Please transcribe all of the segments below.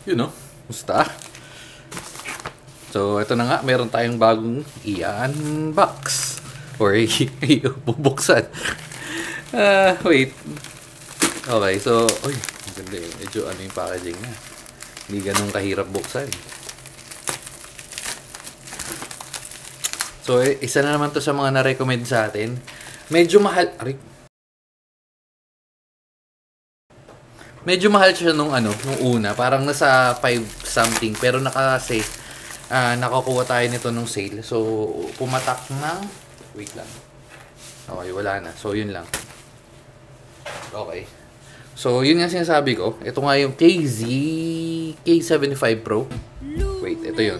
Yun know, musta? So, ito na nga, meron tayong bagong i-unbox. Or bubuksan. Wait. Okay, so, uy, maganda yun. Medyo ano yung packaging na. Hindi ganun kahirap buksan. So, isa na naman to sa mga na-recommend sa atin. Medyo mahal. Medyo mahal siya nung una. Parang nasa 5 something. Pero nakakuha tayo nito nung sale. So, pumatak ng... Wait lang. Okay, wala na. So, yun lang. Okay. So, yun nga sinasabi ko. Ito nga yung K75 Pro. Wait, ito yun.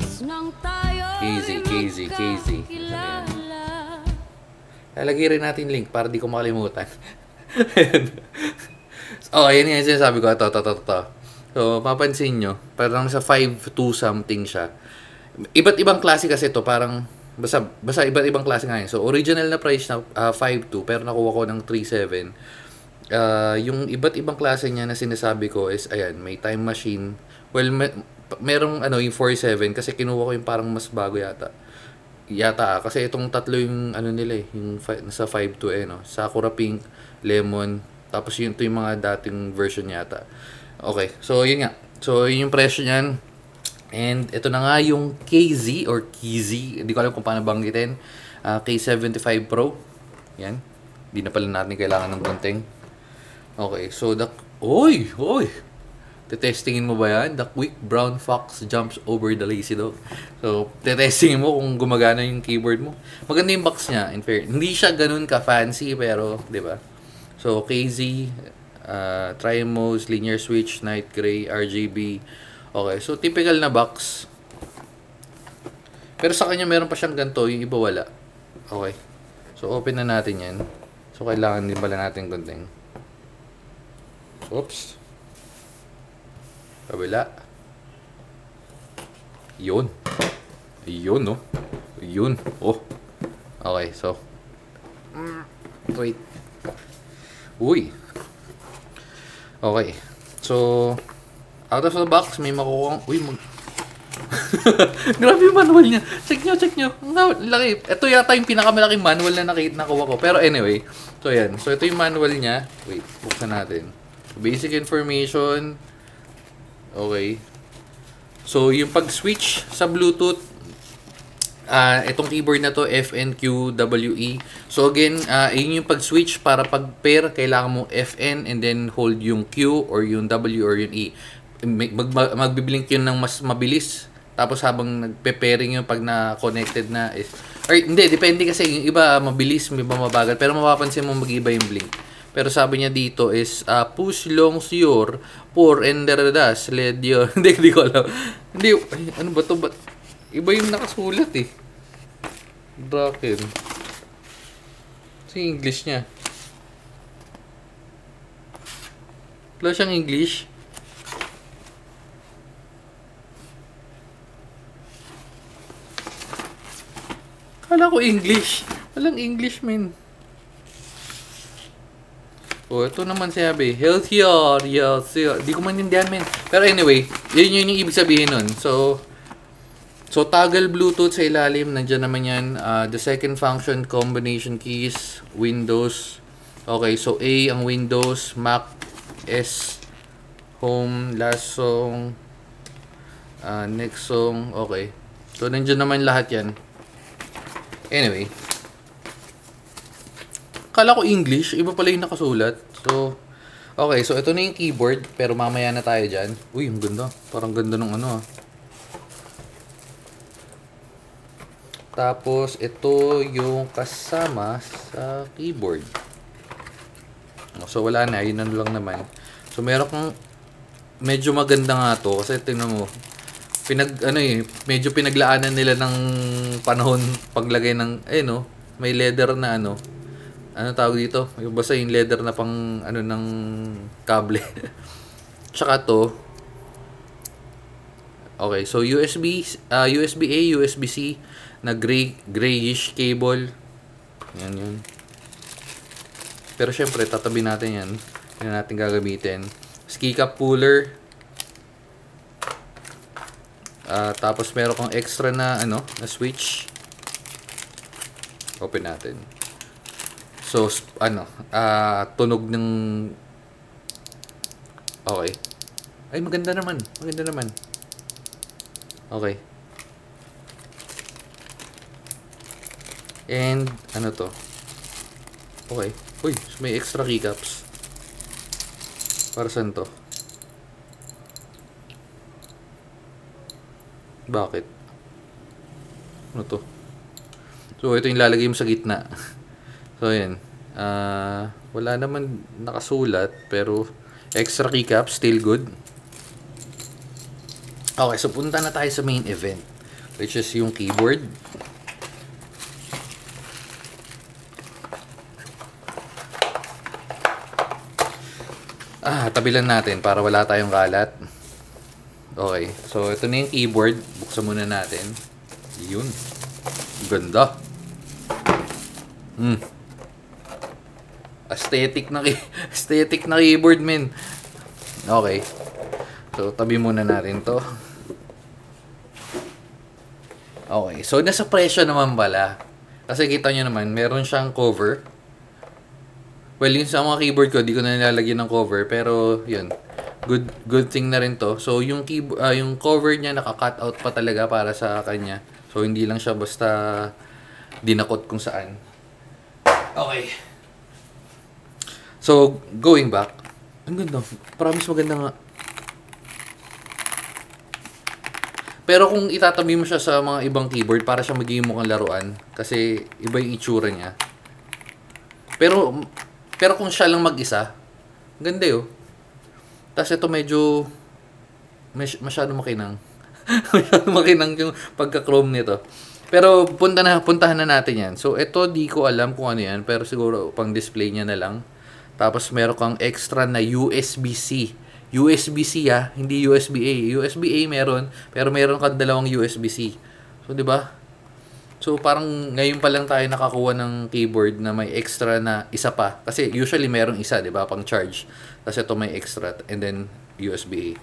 KZ. Lalagay rin natin link para di ko makalimutan. Oh, yan yung sinasabi ko. Ito. So, mapansin nyo, parang sa 5.2 something siya. Iba't ibang klase kasi ito, parang, basta iba't ibang klase nga yun. So, original na price na 5.2, pero nakuha ko ng 3.7. Yung iba't ibang klase niya na sinasabi ko is, ayan, may time machine. Well, merong yung 4.7 kasi kinuha ko yung parang mas bago yata. Kasi itong tatlo yung nila yung sa 5.2 no. Sakura Pink, Lemon, tapos ito yung mga dating version yata. Okay, so yun nga. So yun yung presyo niyan. And ito na nga yung KZ or KZ, hindi ko alam kung paano banggitin. K75 Pro. Yan. Hindi na pala natin kailangan ng gunting. Okay, so Oy! Tetestingin mo ba yan? The quick brown fox jumps over the lazy dog. So, tetestingin mo kung gumagana yung keyboard mo. Maganda yung box niya, in fair. Hindi siya ganun ka-fancy, pero, di ba? So, KZ, Trimos, linear switch, night gray, RGB. Okay, so typical na box. Pero sa kanya meron pa siyang ganito, yung iba wala. Okay. So, open na natin yan. So, kailangan din pala natin gunting. Oops. Kabila. Yun, no? Yun. Oh. Okay, so. Wait. Uy. Okay. So, out of the box, may makukuha. Uy, grabe yung manual niya. Check nyo. Laki. Ito yata yung pinakamalaking manual na nakuha ko. Pero anyway. So, yan. So, ito yung manual niya. Wait, buksan natin. Basic information. Okay. So, yung pag-switch sa Bluetooth, itong keyboard na to, FNQWE. So, again, yun yung pag-switch para pag-pair, kailangan mo FN and then hold yung Q or yung W or yung E. Magbiblink yun ng mas mabilis. Tapos, habang nagpe-pairing yun pag na-connected na is... Or, hindi, depende kasi. Yung iba mabilis, yung iba mabagal. Pero mapapansin mo mag-iba yung blink. Pero sabi niya dito is push long your pour enderdas led yun. Hindi ko alam. Hindi, ano ba to? Iba yung nakasulat eh. Draken. Kasi English niya. Wala siyang English. Kala ko English. Walang English, man. Oh, ito naman sabi, healthier. Di ko maintindihan, men. Pero anyway, yun yung ibig sabihin nun. So toggle Bluetooth sa ilalim. Nandiyan naman yan. The second function, combination keys, Windows. Okay, so A ang Windows, Mac, S, Home, last song, next song. Okay. So, nandiyan naman lahat yan. Anyway. Kala ko English, iba pala yung nakasulat. So, okay. So, ito na yung keyboard. Pero mamaya na tayo dyan. Uy, ang ganda. Parang ganda ng Tapos, ito yung kasama sa keyboard. So, wala na. Yun lang naman. So, meron kang medyo maganda nga to. Kasi tingnan mo. Medyo pinaglaanan nila ng panahon paglagay ng, may leather na ano tawag dito? Basta yung leather na pang ng kable. Tsaka to. Okay, so USB-A, USB-C na grayish cable. Yan. Pero syempre, tatabi natin yan. Yan natin gagamitin. Ski cap puller. Tapos meron kang extra na na switch. Open natin. So tunog ng okay. Ay, maganda naman. Maganda naman. Okay. And ano to? Okay. Uy, may extra keycaps. Para saan to? Bakit? Ano to? So, ito yung lalagay mo sa gitna. So, ayan. Wala naman nakasulat, pero extra keycaps, still good. Okay, so punta na tayo sa main event, which is yung keyboard. Tabi lang natin para wala tayong kalat. Okay, so ito na yung keyboard. Buksan muna natin. Yun. Ganda. Aesthetic na keyboard, men. Okay. So, tabi muna natin to. Okay, so nasa presyo naman pala. Kasi kita nyo naman, meron siyang cover. Well, yun sa mga keyboard ko, di ko na nilalagyan ng cover. Pero, yun. Good thing na rin to. So, yung cover niya, naka-cut out pa talaga para sa kanya. So, hindi lang siya basta dinakot kung saan. Okay. So, going back. Ang ganda. Promise maganda nga. Pero kung itatabi mo siya sa mga ibang keyboard, para siya magiging mukhang laruan. Kasi, iba yung itsura niya. Pero kung siya lang mag-isa, ganda yun. Tapos ito medyo masyado makinang. Masyado makinang yung pagka-chrome nito. Pero puntahan na natin yan. So ito di ko alam kung ano yan, pero siguro pang display niya na lang. Tapos meron kang extra na USB-C. USB-C hindi USB-A. USB-A meron, pero meron kang dalawang USB-C. So 'di ba? So, parang ngayon pa lang tayo nakakuha ng keyboard na may extra na isa pa. Kasi usually merong isa, di ba? Pang charge. Kasi ito may extra. And then, USB-A.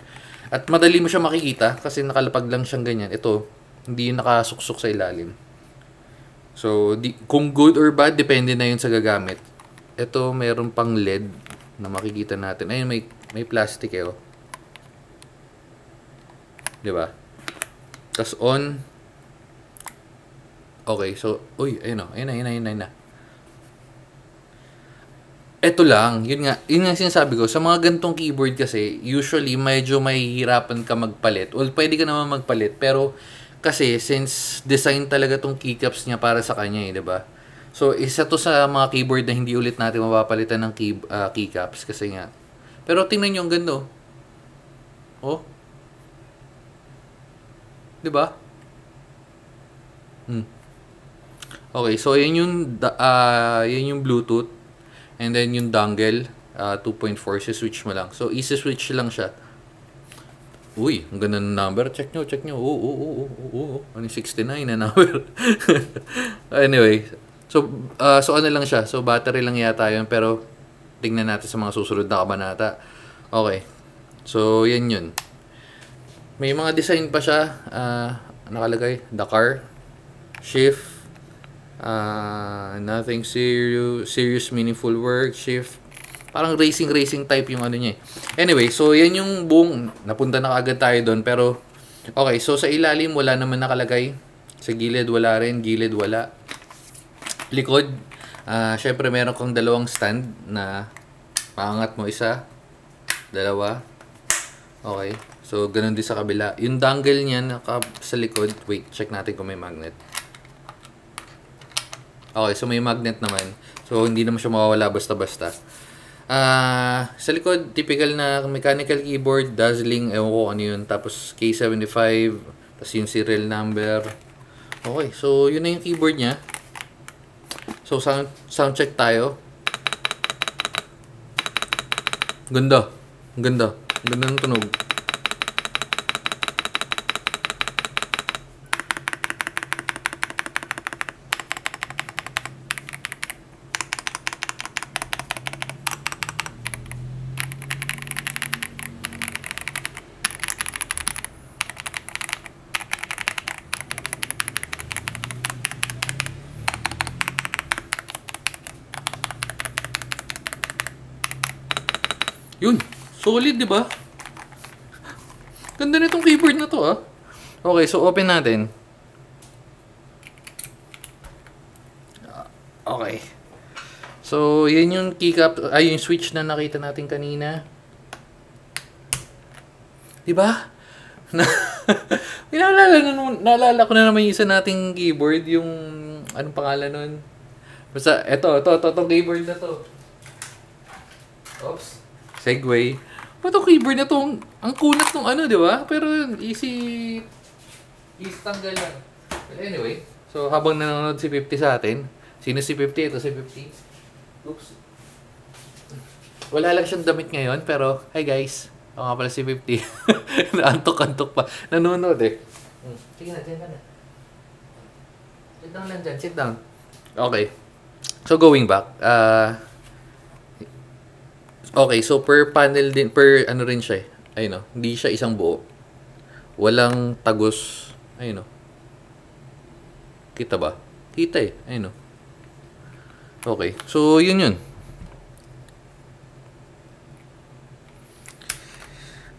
At madali mo siya makikita kasi nakalapag lang siyang ganyan. Ito, hindi yung nakasuksok sa ilalim. So, kung good or bad, depende na yun sa gagamit. Ito, meron pang LED na makikita natin. Ayun, may plastic eh. Oh. Di ba? Tapos on. Okay, so, ayun na. Ito lang, yun nga sinasabi ko, sa mga gantong keyboard kasi, usually, medyo mahihirapan ka magpalit. Well, pwede ka naman magpalit, pero, kasi, since design talaga tong keycaps niya para sa kanya diba? So, isa to sa mga keyboard na hindi ulit natin mapapalitan ng keycaps, kasi nga. Pero, tingnan nyo, ang ganda, oh. Diba? Okay, so yan yung Bluetooth and then yung dongle 2.4 switch mo lang. So easy switch lang siya. Uy, ang ganda ng number. Check nyo. Ano 69 na number. Anyway, so ano lang siya. So battery lang yata yun, pero tingnan natin sa mga susunod na kabanata. Okay. So yan. May mga design pa siya. Nakalagay Dakar, shift, nothing serious meaningful work, shift, parang racing type yung ano niya. Anyway, so yan yung buong, napunta na kaagad tayo doon, pero okay, so sa ilalim wala naman nakalagay, sa gilid wala rin, gilid wala, likod syempre meron kang dalawang stand na paangat mo, isa, dalawa, okay, so ganun din sa kabila. Yung dongle niya sa likod, wait, check natin kung may magnet. Okay, so may magnet naman. So, hindi naman siya mawawala basta-basta. Sa likod, typical na mechanical keyboard, dazzling, ewan ko ano yun. Tapos, K75, tapos yung serial number. Okay, so yun na yung keyboard niya. So, sound check tayo. Ganda. Ganda ng tunog. Yun. Solid, di ba? Ganda nitong keyboard na to, ah. Okay, so open natin. Okay. So, yan yung keycap, yung switch na nakita natin kanina. Diba? Naalala ko na naman yung isa nating keyboard, yung, anong pangalan nun? Basta, itong keyboard na to. Oops. Segway. Itong keyboard na to, ang kunat nung ano, di ba? Pero, easy tanggal lang. But anyway, so habang nanonood si 50 sa atin, sino si 50? Ito si 50. Oops. Wala lang siyang damit ngayon, pero, hi guys. Ako nga pala si 50. Naantok-antok pa. Nanonood eh. Sige na, dyan ka na. Sit down lang dyan, sit down. Okay. So, going back. Okay, so per panel din, per ano rin siya eh. Ayun o, hindi siya isang buo. Walang tagos. Ayun o. Kita ba? Kita eh. Ayun o. Okay, so yun.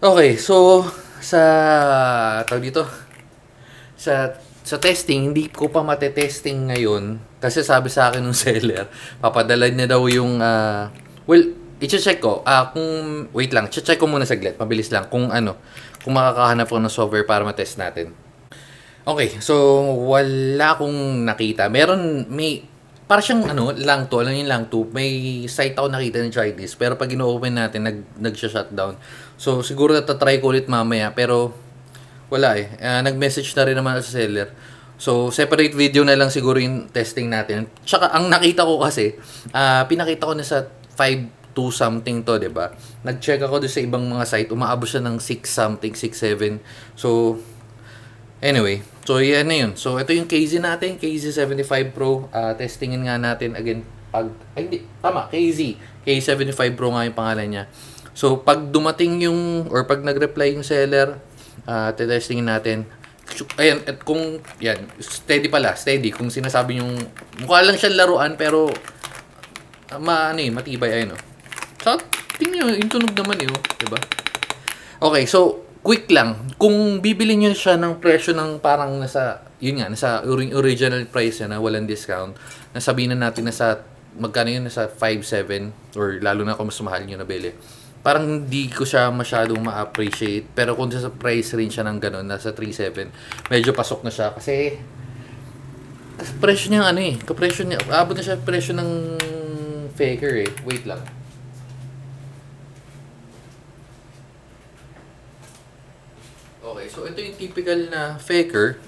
Okay, so tawag dito, sa testing, hindi ko pa mate-testing ngayon kasi sabi sa akin ng seller, papadala niya daw yung i-check ko. Wait lang, check ko muna saglit, mabilis lang kung makakahanap ko ng software para ma-test natin. Okay, so wala akong nakita. Para siyang lang to. May site ako nakita ng Chinese, pero pag ino-open natin, nag-shutdown. So, siguro natatry ko ulit mamaya, pero wala eh. Nag-message na rin naman sa seller. So, separate video na lang siguro yung testing natin. Tsaka, ang nakita ko kasi, pinakita ko na sa 5.2 something to, diba? Nag-check ako doon sa ibang mga site, umaabot siya ng 6 something, 6.7. So, anyway, so yan na yun. So, ito yung KZ natin, KZ75 Pro. Testingin nga natin again. K75 Pro nga yung pangalan niya. So, pag dumating pag nag-reply yung seller, testingin natin. Ayan, at kung, yan, steady. Kung sinasabi yung, mukha lang siya laruan, pero, matibay, ayun, So, tingnan yung tunog naman, diba? Okay, so, quick lang. Kung bibili nyo siya ng presyo ng parang nasa original price na walang discount, nasabihin na natin magkano yun, nasa 5.7 or lalo na kung mas mahal nyo nabili. Parang hindi ko siya masyadong ma-appreciate. Pero kung sa price range siya ng ganun, nasa 3.7, medyo pasok na siya. Kasi presyo niya abot na siya presyo ng faker eh. Wait lang. Okay, so ito yung typical na faker.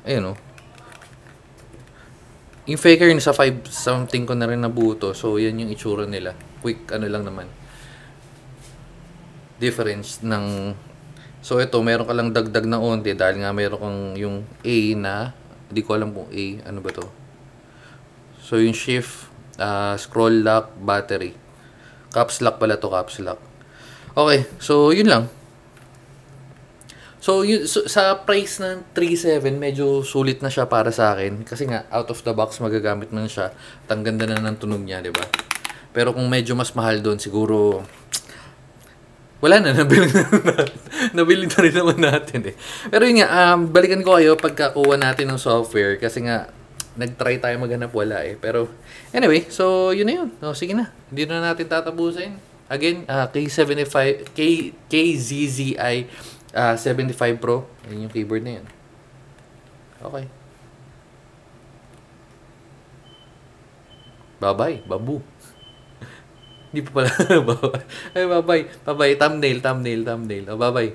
Ayun yung faker nasa 5 something ko na rin nabuto. So yan yung itsura nila. Quick lang naman. Difference ng, so ito meron ka lang dagdag na onte dahil nga meron kang yung A na, hindi ko alam kung A, ano ba to. So yung shift, scroll lock, battery. Caps lock pala to, caps lock. Okay, so yun lang. So, sa price ng 3.7, medyo sulit na siya para sa akin. Kasi nga, out of the box, magagamit man siya. At ang ganda na ng tunog niya, di ba? Pero kung medyo mas mahal doon, siguro, wala na, nabili na rin naman natin eh. Pero yun nga, balikan ko kayo pagkakuha natin ng software. Kasi nga, nag-try tayo maghanap, wala eh. Pero, anyway, so, yun na yun. So, sige na, hindi na natin tatapusin. Again, KZZI 75 Pro. Yun yung keyboard na yun. Okay. Bye-bye, babu. Hindi pa pala. Bye-bye. Bye-bye. Thumbnail. Oh, bye-bye.